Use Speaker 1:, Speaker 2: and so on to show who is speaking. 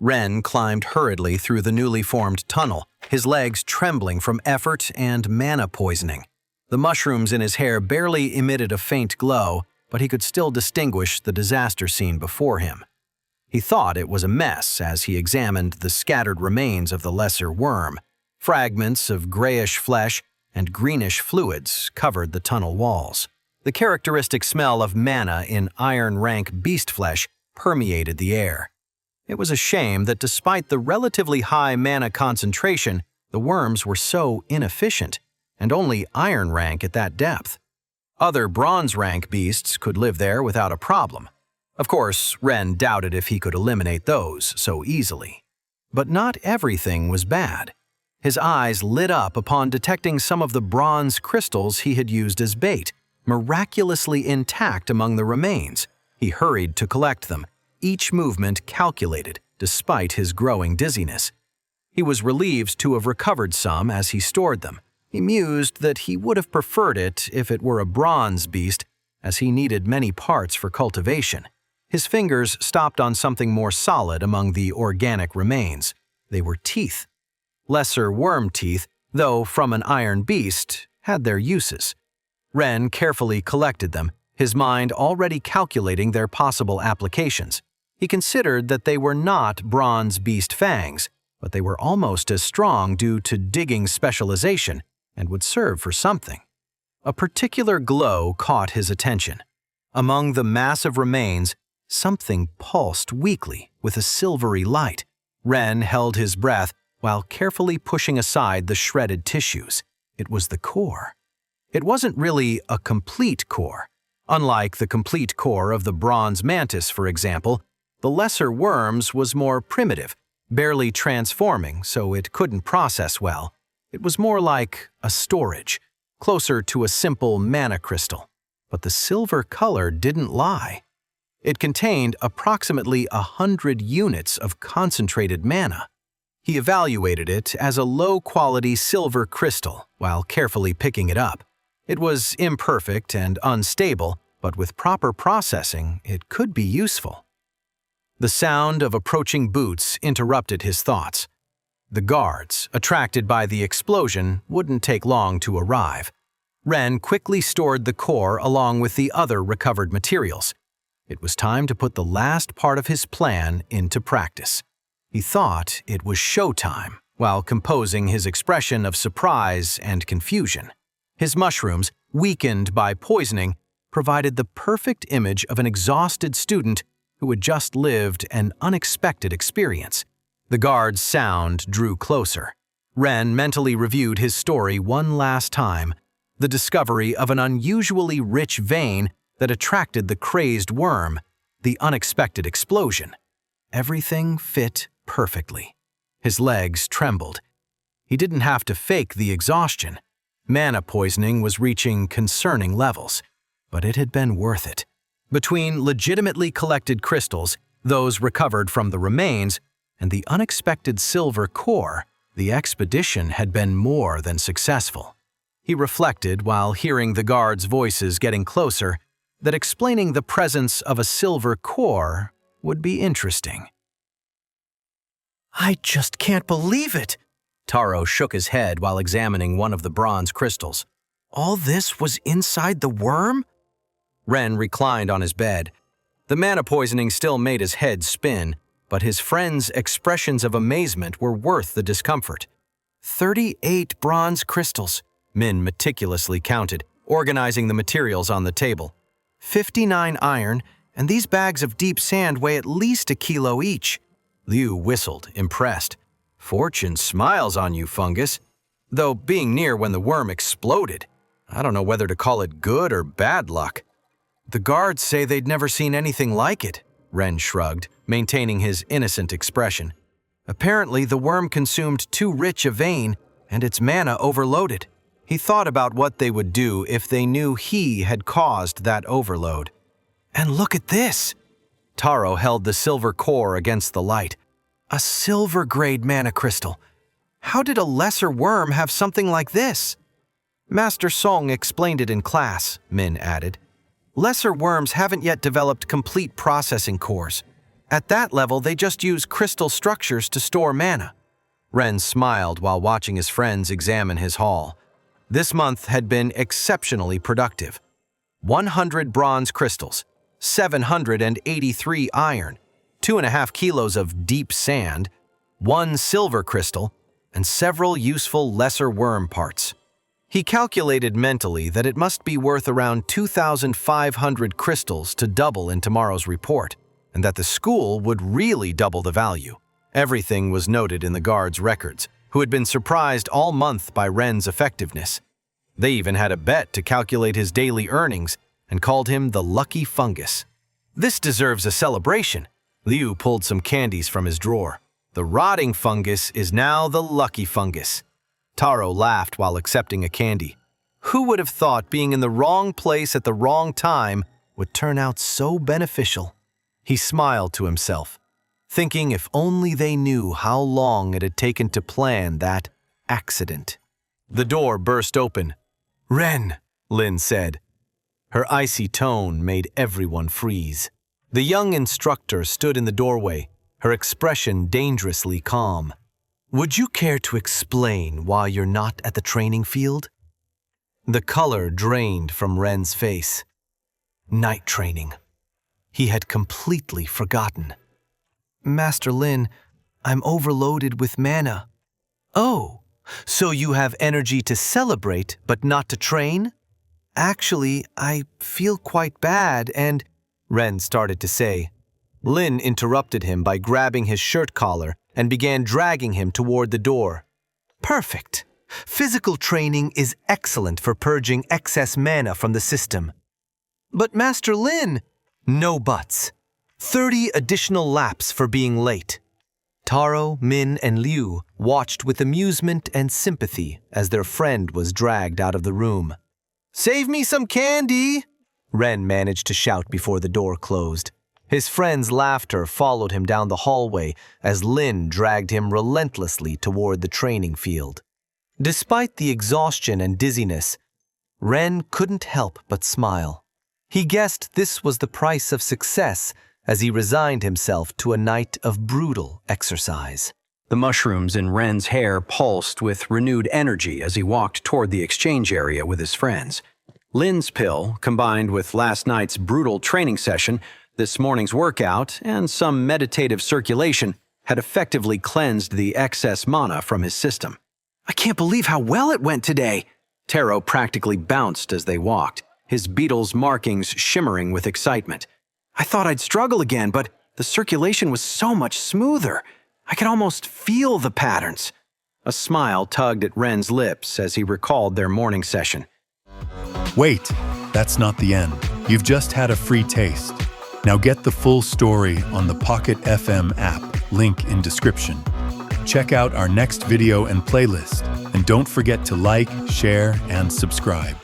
Speaker 1: Ren climbed hurriedly through the newly formed tunnel, his legs trembling from effort and mana poisoning. The mushrooms in his hair barely emitted a faint glow, but he could still distinguish the disaster scene before him. He thought it was a mess as he examined the scattered remains of the lesser worm. Fragments of grayish flesh and greenish fluids covered the tunnel walls. The characteristic smell of mana in iron-rank beast flesh permeated the air. It was a shame that despite the relatively high mana concentration, the worms were so inefficient, and only iron rank at that depth. Other bronze rank beasts could live there without a problem. Of course, Ren doubted if he could eliminate those so easily. But not everything was bad. His eyes lit up upon detecting some of the bronze crystals he had used as bait, miraculously intact among the remains. He hurried to collect them, each movement calculated, despite his growing dizziness. He was relieved to have recovered some as he stored them. He mused that he would have preferred it if it were a bronze beast, as he needed many parts for cultivation. His fingers stopped on something more solid among the organic remains. They were teeth. Lesser worm teeth, though from an iron beast, had their uses. Ren carefully collected them, his mind already calculating their possible applications. He considered that they were not bronze beast fangs, but they were almost as strong due to digging specialization and would serve for something. A particular glow caught his attention. Among the massive remains, something pulsed weakly with a silvery light. Ren held his breath while carefully pushing aside the shredded tissues. It was the core. It wasn't really a complete core. Unlike the complete core of the bronze mantis, for example, the lesser worm's was more primitive, barely transforming so it couldn't process well. It was more like a storage, closer to a simple mana crystal. But the silver color didn't lie. It contained approximately 100 units of concentrated mana. He evaluated it as a low-quality silver crystal while carefully picking it up. It was imperfect and unstable, but with proper processing, it could be useful. The sound of approaching boots interrupted his thoughts. The guards, attracted by the explosion, wouldn't take long to arrive. Ren quickly stored the core along with the other recovered materials. It was time to put the last part of his plan into practice. He thought it was showtime, while composing his expression of surprise and confusion. His mushrooms, weakened by poisoning, provided the perfect image of an exhausted student who had just lived an unexpected experience. The guard's sound drew closer. Ren mentally reviewed his story one last time, the discovery of an unusually rich vein that attracted the crazed worm, the unexpected explosion. Everything fit perfectly. His legs trembled. He didn't have to fake the exhaustion. Mana poisoning was reaching concerning levels, but it had been worth it. Between legitimately collected crystals, those recovered from the remains, and the unexpected silver core, the expedition had been more than successful. He reflected while hearing the guards' voices getting closer that explaining the presence of a silver core would be interesting.
Speaker 2: I just can't believe it!
Speaker 1: Taro shook his head while examining one of the bronze crystals.
Speaker 2: All this was inside the worm?
Speaker 1: Ren reclined on his bed. The mana poisoning still made his head spin, but his friend's expressions of amazement were worth the discomfort.
Speaker 2: 38 bronze crystals,
Speaker 1: Min meticulously counted, organizing the materials on the table.
Speaker 2: 59 iron, and these bags of deep sand weigh at least a kilo each.
Speaker 1: Liu whistled, impressed. Fortune smiles on you, fungus. Though being near when the worm exploded, I don't know whether to call it good or bad luck.
Speaker 2: The guards say they'd never seen anything like it,
Speaker 1: Ren shrugged, maintaining his innocent expression.
Speaker 2: Apparently, the worm consumed too rich a vein, and its mana overloaded.
Speaker 1: He thought about what they would do if they knew he had caused that overload.
Speaker 2: And look at this!
Speaker 1: Taro held the silver core against the light.
Speaker 2: A silver-grade mana crystal. How did a lesser worm have something like this?
Speaker 1: Master Song explained it in class, Min added.
Speaker 2: Lesser worms haven't yet developed complete processing cores. At that level, they just use crystal structures to store mana.
Speaker 1: Ren smiled while watching his friends examine his haul. This month had been exceptionally productive. 100 bronze crystals, 783 iron, 2.5 kilos of deep sand, 1 silver crystal, and several useful lesser worm parts. He calculated mentally that it must be worth around 2,500 crystals to double in tomorrow's report, and that the school would really double the value. Everything was noted in the guards' records, who had been surprised all month by Ren's effectiveness. They even had a bet to calculate his daily earnings and called him the lucky fungus. This deserves a celebration. Liu pulled some candies from his drawer. The rotting fungus is now the lucky fungus. Taro laughed while accepting a candy. Who would have thought being in the wrong place at the wrong time would turn out so beneficial? He smiled to himself, thinking if only they knew how long it had taken to plan that accident. The door burst open. "Ren," Lin said. Her icy tone made everyone freeze. The young instructor stood in the doorway, her expression dangerously calm. "Would you care to explain why you're not at the training field?" The color drained from Ren's face. Night training. He had completely forgotten. "Master Lin, I'm overloaded with mana." "Oh, so you have energy to celebrate but not to train?" "Actually, I feel quite bad and—" Ren started to say. Lin interrupted him by grabbing his shirt collar and began dragging him toward the door. "Perfect. Physical training is excellent for purging excess mana from the system." "But Master Lin—" "No buts. 30 additional laps for being late." Taro, Min, and Liu watched with amusement and sympathy as their friend was dragged out of the room. "Save me some candy!" Ren managed to shout before the door closed. His friend's laughter followed him down the hallway as Lin dragged him relentlessly toward the training field. Despite the exhaustion and dizziness, Ren couldn't help but smile. He guessed this was the price of success as he resigned himself to a night of brutal exercise.
Speaker 3: The mushrooms in Ren's hair pulsed with renewed energy as he walked toward the exchange area with his friends. Lin's pill, combined with last night's brutal training session, this morning's workout, and some meditative circulation, had effectively cleansed the excess mana from his system. "I can't believe how well it went today!" Taro practically bounced as they walked, his beetle's markings shimmering with excitement. "I thought I'd struggle again, but the circulation was so much smoother. I could almost feel the patterns." A smile tugged at Ren's lips as he recalled their morning session.
Speaker 4: Wait, that's not the end. You've just had a free taste. Now get the full story on the Pocket FM app, link in description. Check out our next video and playlist, and don't forget to like, share, and subscribe.